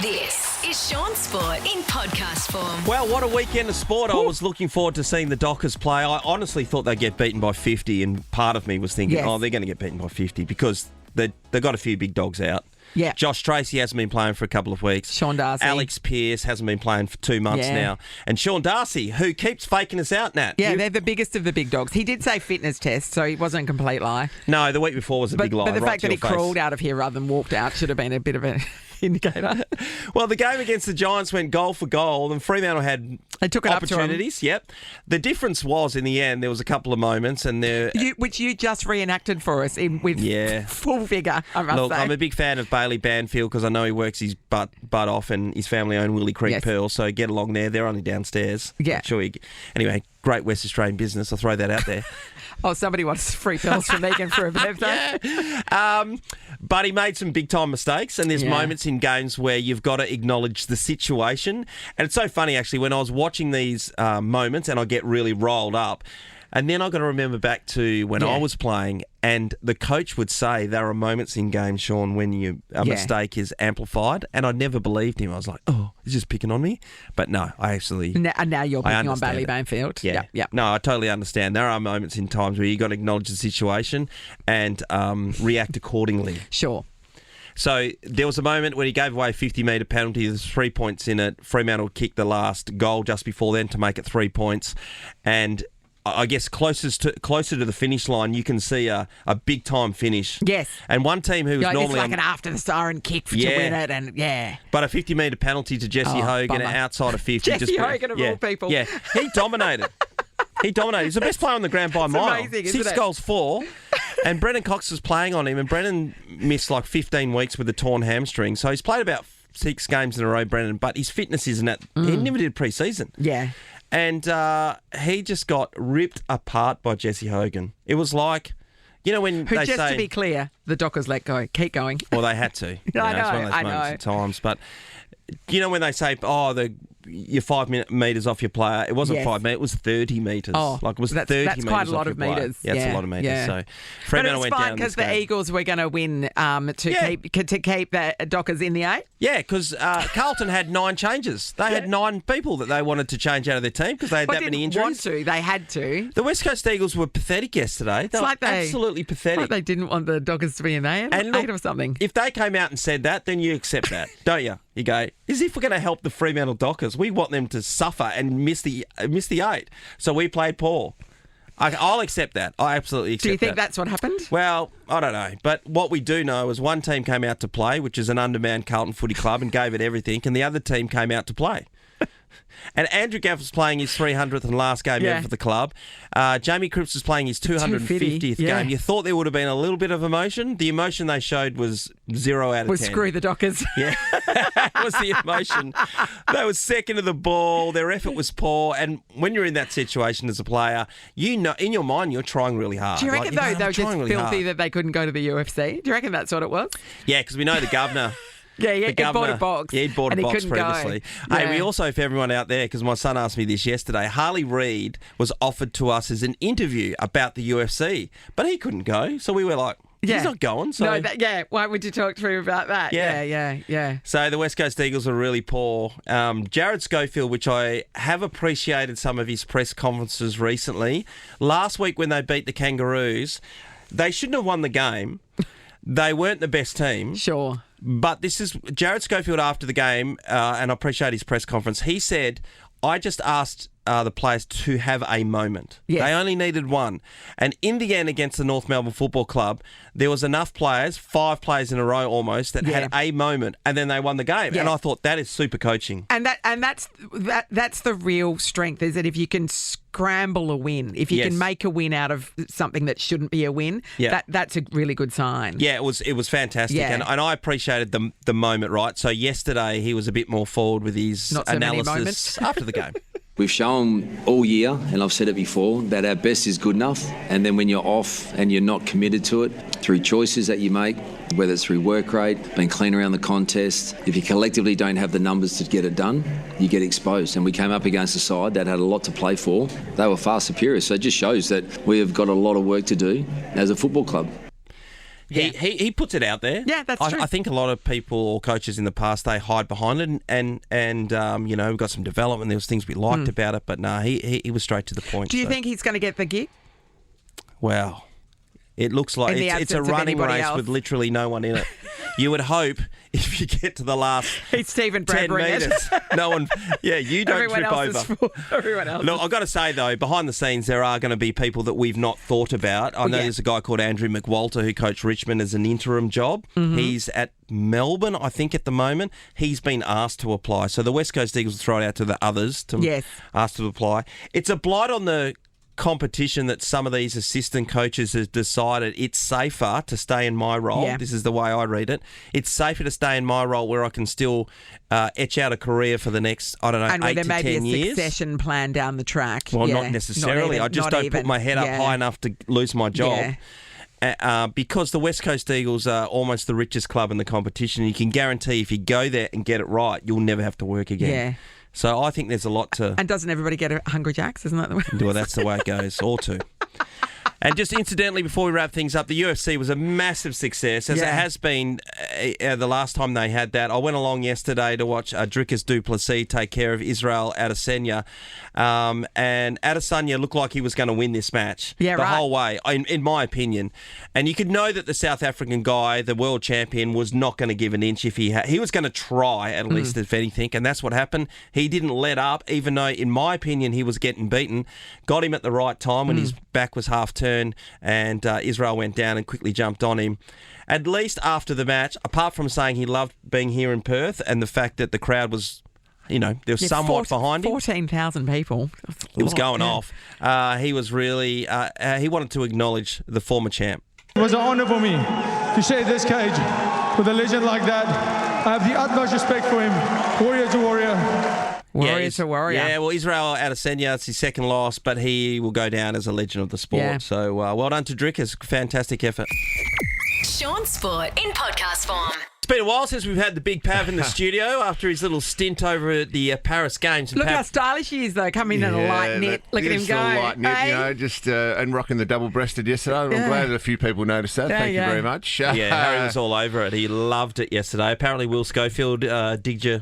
This is Shaun Sport in podcast form. Well, what a weekend of sport. I was looking forward to seeing the Dockers play. I honestly thought they'd get beaten by 50, and part of me was thinking, Yes. they're going to get beaten by 50 because they've got a few big dogs out. Yeah. Josh Tracy hasn't been playing for a couple of weeks. Shaun Darcy. Alex Pearce hasn't been playing for 2 months Yeah. now. And Shaun Darcy, who keeps faking us out, Nat. Yeah, they're the biggest of the big dogs. He did say fitness test, so it wasn't a complete lie. No, the week before was a big lie. But the right fact to that he your face. crawled out of here rather than walked out should have been a bit of an indicator. Well, the game against the Giants went goal for goal, and Fremantle had They took it up to 'em. opportunities. Yep. The difference was, in the end, there was a couple of moments, and there. Which you just reenacted for us with Yeah. full vigour, I must Look, say. I'm a big fan of Bailey Banfield because I know he works his butt off, and his family own Willie Creek Yes. Pearl, so get along there. They're only downstairs. Yeah. I'm sure anyway, great West Australian business. I'll throw that out there. Oh, somebody wants free pills from Megan for a birthday. But he made some big-time mistakes, and there's moments in games where you've got to acknowledge the situation. And it's so funny, actually, when I was watching these moments and I get really rolled up, and then I've got to remember back to when I was playing, and the coach would say there are moments in games, Shaun, when a mistake is amplified, and I never believed him. I was like, oh, he's just picking on me. But no, I actually... And now you're picking on Bailey it. Banfield. Yeah. Yep. No, I totally understand. There are moments in times where you got to acknowledge the situation and react accordingly. Sure. So there was a moment when he gave away a 50-metre penalty. There's 3 points in it. Fremantle kicked the last goal just before then to make it 3 points. And I guess closer to the finish line, you can see a big-time finish. Yes. And one team who was Like, normally... it's like an after-the-siren kick to win it, and But a 50-metre penalty to Jesse Hogan bummer. outside of 50. Jesse Hogan of all people. Yeah, he dominated. He's the best player on the ground by a mile. amazing, isn't 6 it? goals, 4. And Brendan Cox was playing on him, and Brendan missed like 15 weeks with a torn hamstring. So he's played about 6 games in a row, Brendan, but his fitness isn't at... He never did pre-season. Yeah. And he just got ripped apart by Jesse Hogan. It was like, when Who, they just say... to be clear, the Dockers let go. Keep going. Well, they had to. I know, It's one of those I moments know. at times. But, when they say, you're 5 metres off your player, it wasn't Yes. 5 metres, it was 30 metres. Oh, Like, it was that's 30 quite metres a off lot your of player. metres. Yeah, it's a lot of metres. Yeah. So, But Fremantle it's went fine down because this the game. Eagles were going to win to keep the Dockers in the 8. Yeah, because Carlton had 9 changes. They had 9 people that they wanted to change out of their team because they had Well, that many didn't want injuries. to. They had to. The West Coast Eagles were pathetic yesterday. They were absolutely pathetic. Like they didn't want the Dockers to be in the 8 And look, or something. If they came out and said that, then you accept that, don't you? You go, as if we're going to help the Fremantle Dockers. We want them to suffer and miss the 8. So we played poor. I'll accept that. I absolutely accept that. Do you think that's what happened? Well, I don't know. But what we do know is one team came out to play, which is an undermanned Carlton Footy Club, and gave it everything, and the other team came out to play. And Andrew Gaff was playing his 300th and last game ever for the club. Jamie Cripps was playing his 250th game. You thought there would have been a little bit of emotion. The emotion they showed was 0 out of 10. Screw the Dockers. Yeah, that was the emotion. They were second to the ball. Their effort was poor. And when you're in that situation as a player, in your mind, you're trying really hard. Do you reckon, Like, they were just really filthy hard. that they couldn't go to the UFC? Do you reckon that's what it was? Yeah, because we know the governor... Yeah, The he bought a box. Yeah, he'd bought a and he box couldn't go. previously. Yeah. Hey, we also, for everyone out there, because my son asked me this yesterday, Harley Reid was offered to us as an interview about the UFC, but he couldn't go. So we were like, he's not going. So. No, why would you talk to him about that? Yeah. So the West Coast Eagles are really poor. Jared Schofield, which I have appreciated some of his press conferences recently, last week when they beat the Kangaroos, they shouldn't have won the game. They weren't the best team. Sure. But this is Jared Schofield after the game, and I appreciate his press conference. He said, I just asked the players to have a moment. Yes. They only needed one. And in the end, against the North Melbourne Football Club, there was enough players, 5 players in a row almost, that had a moment, and then they won the game. Yeah. And I thought, that is super coaching. And that's the real strength, is that if you can scramble a win, if you can make a win out of something that shouldn't be a win, that's a really good sign. Yeah, it was fantastic. Yeah. And I appreciated the moment, right? So yesterday, he was a bit more forward with his Not so many analysis moments. after the game. We've shown all year, and I've said it before, that our best is good enough. And then when you're off and you're not committed to it, through choices that you make, whether it's through work rate, being clean around the contest, if you collectively don't have the numbers to get it done, you get exposed. And we came up against a side that had a lot to play for. They were far superior. So it just shows that we have got a lot of work to do as a football club. He puts it out there. Yeah, that's true. I think a lot of people or coaches in the past, they hide behind it, and we've got some development. There was things we liked about it, but he was straight to the point. Do you think he's going to get the gig? Well, it looks like it's a running race with literally no one in it. You would hope if you get to the last it's Stephen 10 metres, no one, you don't Everyone trip else over. Everyone else. Look, I've got to say, though, behind the scenes, there are going to be people that we've not thought about. I know there's a guy called Andrew McWalter who coached Richmond as an interim job. Mm-hmm. He's at Melbourne, I think, at the moment. He's been asked to apply. So the West Coast Eagles throw it out to the others to ask to apply. It's a blight on the competition that some of these assistant coaches have decided it's safer to stay in my role. Yeah. This is the way I read it. It's safer to stay in my role where I can still etch out a career for the next, 8 to 10 years. And where there may be a succession plan down the track. Well, not necessarily. I just don't put my head up high enough to lose my job. Yeah. Because the West Coast Eagles are almost the richest club in the competition. You can guarantee if you go there and get it right, you'll never have to work again. Yeah. So I think there's a lot to... And doesn't everybody get a Hungry Jack's? Isn't that the way? Well, that's the way it goes, or two. And just incidentally, before we wrap things up, the UFC was a massive success, as it has been the last time they had that. I went along yesterday to watch Dricus du Plessis take care of Israel Adesanya, and Adesanya looked like he was going to win this match the whole way, in my opinion. And you could know that the South African guy, the world champion, was not going to give an inch if he was going to try, at least, if anything, and that's what happened. He didn't let up, even though, in my opinion, he was getting beaten. Got him at the right time when his back was half turned, and Israel went down and quickly jumped on him. At least after the match, apart from saying he loved being here in Perth and the fact that the crowd was, there was somewhat behind him. 14,000 people. It was going off. He was really, he wanted to acknowledge the former champ. It was an honour for me to share this cage with a legend like that. I have the utmost respect for him, warrior to warrior. Warrior to warrior. Yeah, well, Israel Adesanya, it's his second loss, but he will go down as a legend of the sport. Yeah. So well done to Dricus. Fantastic effort. Shaun Sport in podcast form. It's been a while since we've had the big Pav in the studio after his little stint over at the Paris Games. Look how stylish he is, though, coming in a light knit. Look at him go. Light knit, just and rocking the double-breasted yesterday. I'm glad that a few people noticed that. Thank you very much. Yeah, Harry was all over it. He loved it yesterday. Apparently, Will Schofield digged your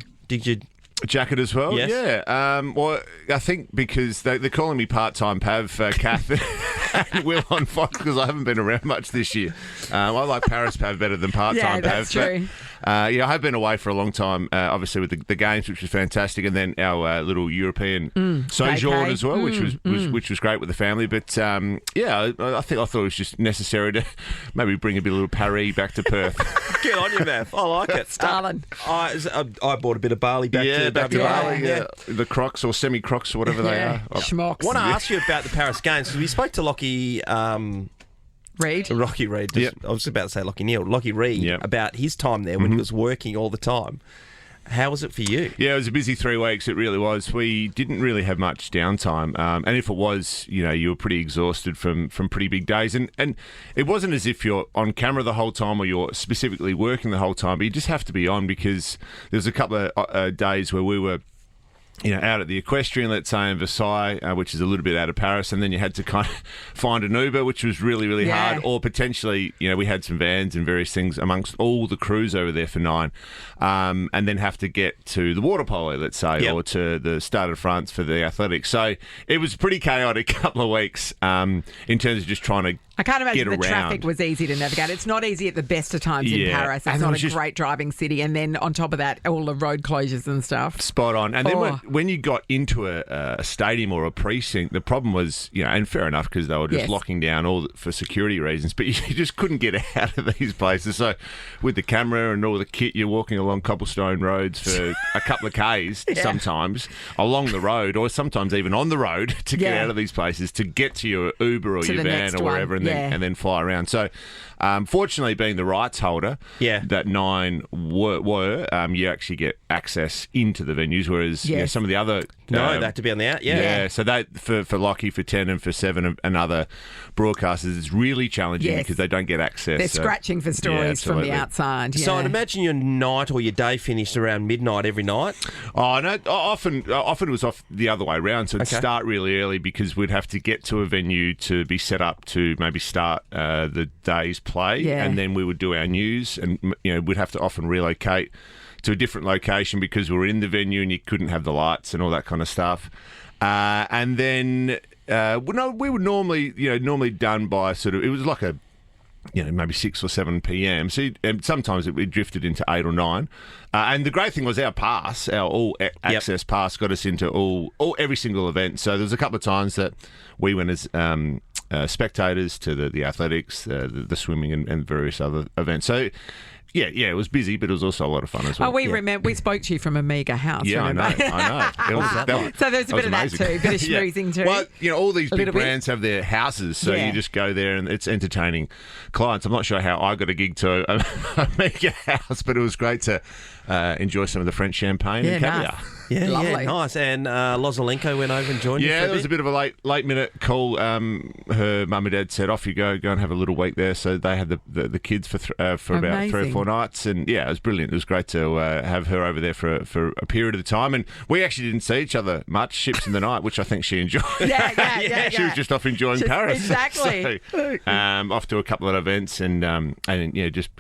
jacket as well? Yes. Yeah. Well, I think because they're calling me part-time Pav, Kath and Will on Fox, because I haven't been around much this year. I like Paris Pav better than part-time Pav. That's true. I have been away for a long time, obviously with the games, which was fantastic, and then our little European sojourn as well, which was great with the family. But I thought it was just necessary to maybe bring a little Paris back to Perth. Get on you, Matt. I like it. Starling. I bought a bit of barley back to WA. The Crocs or semi-Crocs or whatever they are. Schmocks. I want to ask you about the Paris Games, because we spoke to Lockie... Rocky Reid. I was about to say Lockie Neal. Lockie Reid about his time there when he was working all the time. How was it for you? Yeah, it was a busy 3 weeks. It really was. We didn't really have much downtime. And if it was, you were pretty exhausted from pretty big days. And it wasn't as if you're on camera the whole time or you're specifically working the whole time, but you just have to be on, because there was a couple of days where we were out at the equestrian, let's say, in Versailles, which is a little bit out of Paris, and then you had to kind of find an Uber, which was really, really hard, or potentially, we had some vans and various things amongst all the crews over there for 9, and then have to get to the water polo, let's say, or to the Stade de France for the athletics. So it was a pretty chaotic couple of weeks in terms of just trying to I can't imagine the traffic was easy to navigate. It's not easy at the best of times in Paris. It's not a great driving city. And then on top of that, all the road closures and stuff. Spot on. And then when you got into a stadium or a precinct, the problem was, and fair enough, because they were just locking down for security reasons, but you just couldn't get out of these places. So with the camera and all the kit, you're walking along cobblestone roads for a couple of Ks sometimes along the road, or sometimes even on the road to get out of these places, to get to your Uber or your van or wherever, and then fly around. So, fortunately, being the rights holder, that 9 were you actually get access into the venues, whereas some of the other No, they have to be on the out. Yeah. So that for Lockie, for 10 and for 7 and other broadcasters, it's really challenging because they don't get access. They're scratching for stories from the outside. Yeah. So I'd imagine your night or your day finished around midnight every night. Oh no, often it was off the other way around. So it'd start really early because we'd have to get to a venue to be set up to maybe start the day's play, and then we would do our news, and we'd have to often relocate to a different location because we were in the venue and you couldn't have the lights and all that kind of stuff. And then we were normally done by sort of, it was like a maybe 6 or 7 p.m. So sometimes we drifted into 8 or 9. And the great thing was our pass, our all access pass, got us into every single event. So there was a couple of times that we went as spectators to the athletics, the swimming, and various other events. So. Yeah, it was busy, but it was also a lot of fun as well. Oh, remember we spoke to you from a mega house. Yeah, remember? I know. So there's a bit of that too, a bit of schmoozing too. Well, all these big brands have their houses, so you just go there and it's entertaining clients. I'm not sure how I got a gig to a mega house, but it was great to enjoy some of the French champagne and caviar. Nice. Yeah, nice. And Lozalenko went over and joined you. Yeah, there was a bit of a late minute call. Her mum and dad said, "Off you go and have a little week there." So they had the kids for about 3 or 4 nights, and it was brilliant. It was great to have her over there for a period of the time, and we actually didn't see each other much. Ships in the night, which I think she enjoyed. Yeah. She was just off enjoying Paris. Exactly. So, off to a couple of events and just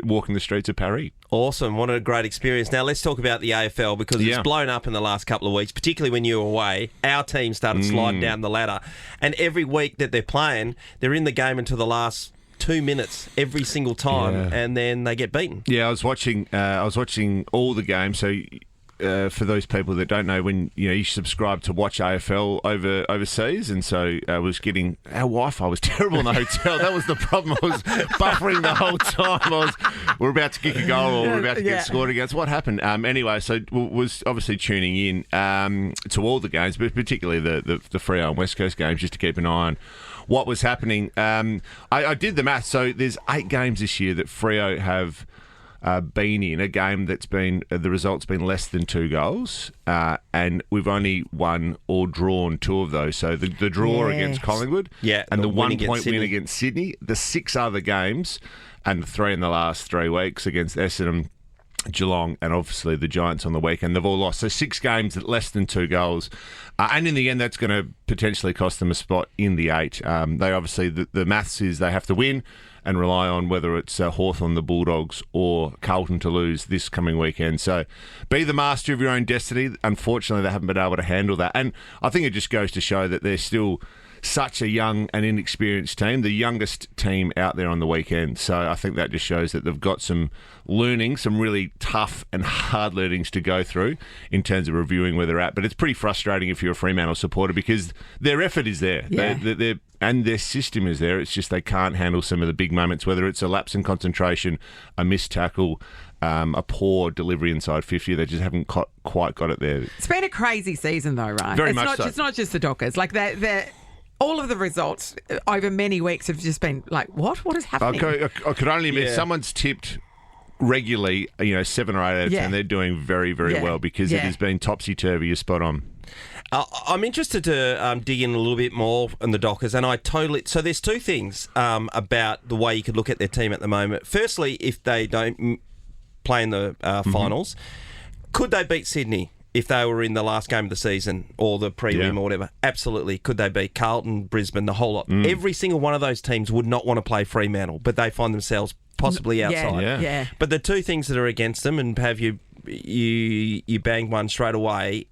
walking the streets of Paris. Awesome. What a great experience. Now, let's talk about the AFL because it's blown up in the last couple of weeks, particularly when you were away. Our team started sliding down the ladder. And every week that they're playing, they're in the game until the last 2 minutes every single time, and then they get beaten. Yeah, I was watching all the games. So for those people that don't know, when you subscribe to Watch AFL overseas, and so I was getting our Wi-Fi was terrible in the hotel. That was the problem. I was buffering the whole time. We're about to kick a goal or we're about to get scored against. What happened? Anyway, so was obviously tuning in to all the games, but particularly the Freo and West Coast games, just to keep an eye on what was happening. I did the math. So there's 8 games this year that Freo have been in a game that's been the result's been less than 2 goals, and we've only won or drawn 2 of those. So the draw against Collingwood, and the 1 point win against Sydney. The 6 other games, and the 3 in the last 3 weeks against Essendon, Geelong, and obviously the Giants on the weekend. They've all lost. So 6 games at less than 2 goals. And in the end, that's going to potentially cost them a spot in the 8. They obviously, the maths is they have to win and rely on whether it's Hawthorn, the Bulldogs, or Carlton to lose this coming weekend. So be the master of your own destiny. Unfortunately, they haven't been able to handle that. And I think it just goes to show that they're still such a young and inexperienced team, the youngest team out there on the weekend. So I think that just shows that they've got some learning, some really tough and hard learnings to go through in terms of reviewing where they're at. But it's pretty frustrating if you're a Fremantle supporter because their effort is there. Yeah. And their system is there. It's just they can't handle some of the big moments, whether it's a lapse in concentration, a missed tackle, a poor delivery inside 50. They just haven't quite got it there. It's been a crazy season though, right? Very much so. It's not just the Dockers. Like all of the results over many weeks have just been like, what? What is happening? I could only admit someone's tipped regularly, 7 or 8 out of 10. They're doing very, very well because it has been topsy-turvy. You're spot on. I'm interested to dig in a little bit more on the Dockers, and so there's 2 things about the way you could look at their team at the moment. Firstly, if they don't play in the finals, could they beat Sydney if they were in the last game of the season or the prelim or whatever? Absolutely. Could they beat Carlton, Brisbane, the whole lot? Every single one of those teams would not want to play Fremantle, but they find themselves possibly outside. Yeah. But the 2 things that are against them, and have you banged one straight away,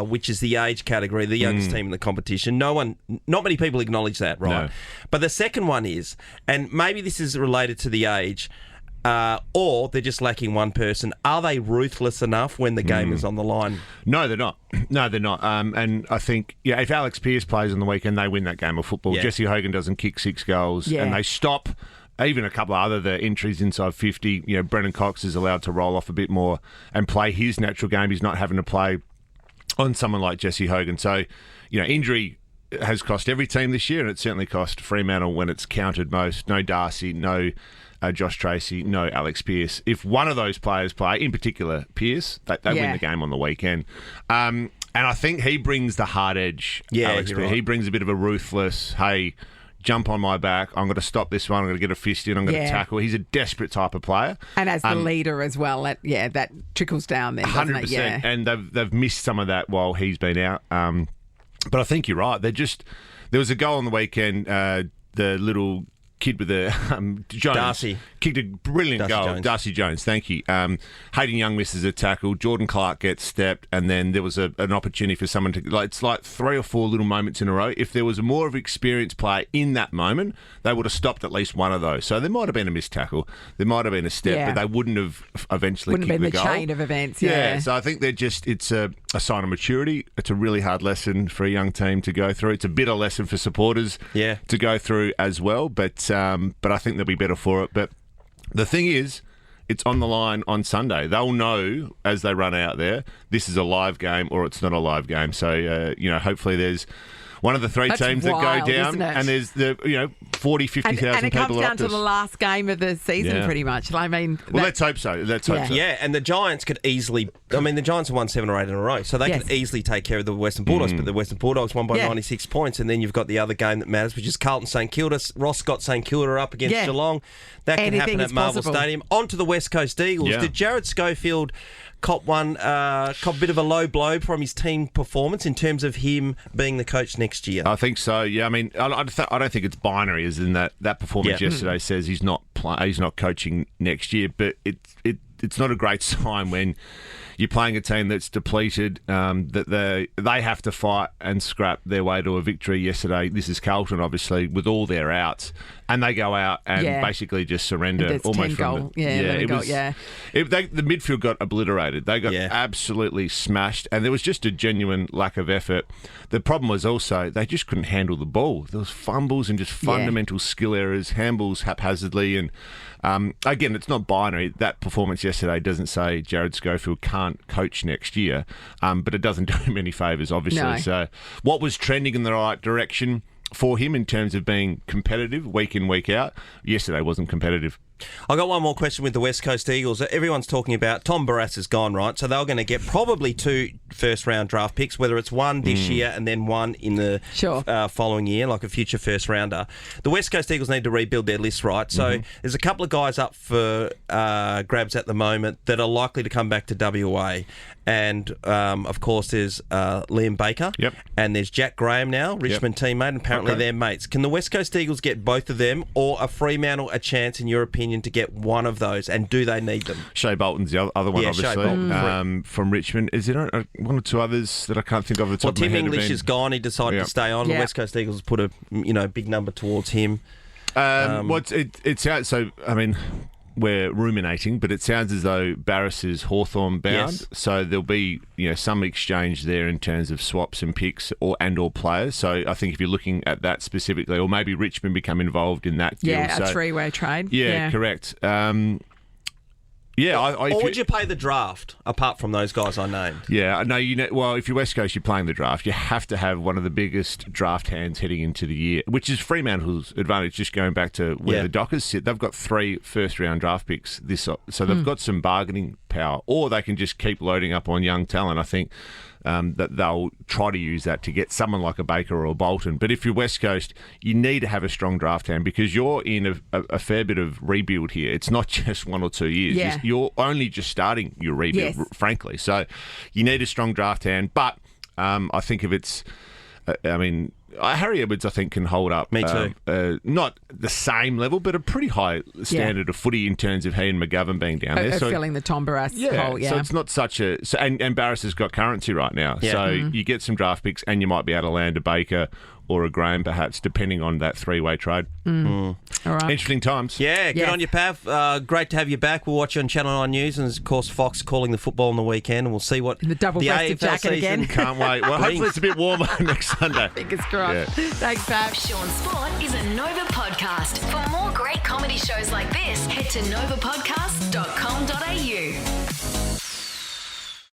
which is the age category, the youngest team in the competition. Not many people acknowledge that, right? No. But the second one is, and maybe this is related to the age, or they're just lacking one person. Are they ruthless enough when the game is on the line? No, they're not. And I think, if Alex Pearce plays on the weekend, they win that game of football. Yeah. Jesse Hogan doesn't kick 6 goals, and they stop. Even a couple of other entries inside 50. Brennan Cox is allowed to roll off a bit more and play his natural game. He's not having to play on someone like Jesse Hogan. So, injury has cost every team this year, and it certainly cost Fremantle when it's counted most. No Darcy, no Josh Tracy, no Alex Pearce. If one of those players play, in particular Pearce, they win the game on the weekend. And I think he brings the hard edge, Alex. Right. He brings a bit of a ruthless, hey, jump on my back. I'm going to stop this one. I'm going to get a fist in. I'm going to tackle. He's a desperate type of player. And as the leader as well, that trickles down then, doesn't 100%. it? Yeah. And they've missed some of that while he's been out. But I think you're right. There was a goal on the weekend, the little kid with the Jones. Darcy. Kicked a brilliant goal. Jones. Darcy Jones, thank you. Hayden Young misses a tackle. Jordan Clark gets stepped, and then there was an opportunity for someone to... it's like 3 or 4 little moments in a row. If there was more of an experienced player in that moment, they would have stopped at least one of those. So there might have been a missed tackle. There might have been a step, but they wouldn't have eventually kicked the goal. Wouldn't have been the chain of events, yeah. So I think it's a sign of maturity. It's a really hard lesson for a young team to go through. It's a bitter lesson for supporters to go through as well, but I think they'll be better for it. But the thing is, it's on the line on Sunday. They'll know as they run out there, this is a live game or it's not a live game. So, hopefully there's one of the 3 teams that go down, and there's the 40, 50,000 people. And it comes down to the last game of the season, pretty much. I mean, let's hope so. Let's hope so. Yeah, and the Giants could easily. I mean, the Giants have won 7 or 8 in a row, so they could easily take care of the Western Bulldogs. But the Western Bulldogs won by 96 points, and then you've got the other game that matters, which is Carlton St Kilda. Ross got St Kilda up against Geelong. That can happen at Marvel Stadium. On to the West Coast Eagles. Yeah. Did Jared Schofield cop a bit of a low blow from his team performance in terms of him being the coach next year? I think so. Yeah, I mean, I don't think it's binary, as in that performance yesterday says he's not coaching next year, but it's not a great sign when you're playing a team that's depleted, that they have to fight and scrap their way to a victory yesterday. This is Carlton, obviously, with all their outs, and they go out and basically just surrender almost from the the midfield got obliterated. They got absolutely smashed, and there was just a genuine lack of effort. The problem was also they just couldn't handle the ball. There was fumbles and just fundamental skill errors, handballs haphazardly, and again, it's not binary. That performance yesterday doesn't say Jared Schofield can't coach next year, but it doesn't do him any favours, obviously. No. So what was trending in the right direction for him in terms of being competitive week in, week out, yesterday wasn't competitive. I got one more question with the West Coast Eagles. Everyone's talking about Tom Barrass is gone, right? So they're going to get probably 2 first-round draft picks, whether it's one this year and then one in the following year, like a future first-rounder. The West Coast Eagles need to rebuild their list, right? So there's a couple of guys up for grabs at the moment that are likely to come back to WA. And, of course, there's Liam Baker. Yep. And there's Jack Graham now, Richmond teammate, and apparently they're mates. Can the West Coast Eagles get both of them, or a Fremantle a chance, in your opinion, to get one of those, and do they need them? Shea Bolton's the other one, obviously, from Richmond. Is there one or 2 others that I can't think of the top of my head? Tim English is gone. He decided to stay on. The West Coast Eagles put a big number towards him. It sounds so. I mean, we're ruminating, but it sounds as though Barrass is Hawthorn bound. So there'll be some exchange there in terms of swaps and picks or players. So I think if you're looking at that specifically, or maybe Richmond become involved in that deal. Yeah, a 3-way trade. Yeah, correct. Or would you pay the draft apart from those guys I named? Yeah, no. Well, if you're West Coast, you're playing the draft. You have to have one of the biggest draft hands heading into the year, which is Fremantle's advantage. Just going back to where the Dockers sit, they've got 3 first-round draft picks so they've got some bargaining power, or they can just keep loading up on young talent. I think that they'll try to use that to get someone like a Baker or a Bolton. But if you're West Coast, you need to have a strong draft hand, because you're in a fair bit of rebuild here. It's not just 1 or 2 years. Yeah. You're only just starting your rebuild, frankly. So you need a strong draft hand. But I think if it's... Harry Edwards, I think, can hold up. Me too. Not the same level, but a pretty high standard of footy in terms of he and McGovern being down there. So filling the Tom Barrass hole, So it's not such a... So, and Barrass has got currency right now. Yeah. So you get some draft picks, and you might be able to land a Baker or a Graham, perhaps, depending on that 3-way trade. All right. Interesting times. Yeah, good on you, Pav. Great to have you back. We'll watch you on Channel 9 News, and of course Fox calling the football on the weekend, and we'll see what the double-breasted AFL jacket season again. Can't wait. Well, hopefully it's a bit warmer next Sunday. Fingers crossed. Yeah. Thanks, Pav. Shaun Sport is a Nova podcast. For more great comedy shows like this, head to novapodcast.com.au.